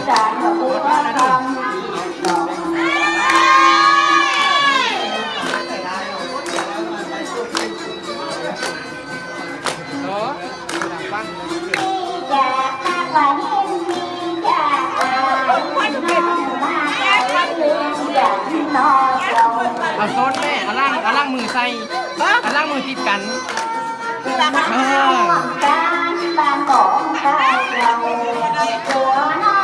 đàn và buồn thăm đó văn dạ và nhiên đi dạเอาโซนแม่เอาล่างมือใส่เอาล่างมือติดกันการบ้านของใครเราตัวน้อ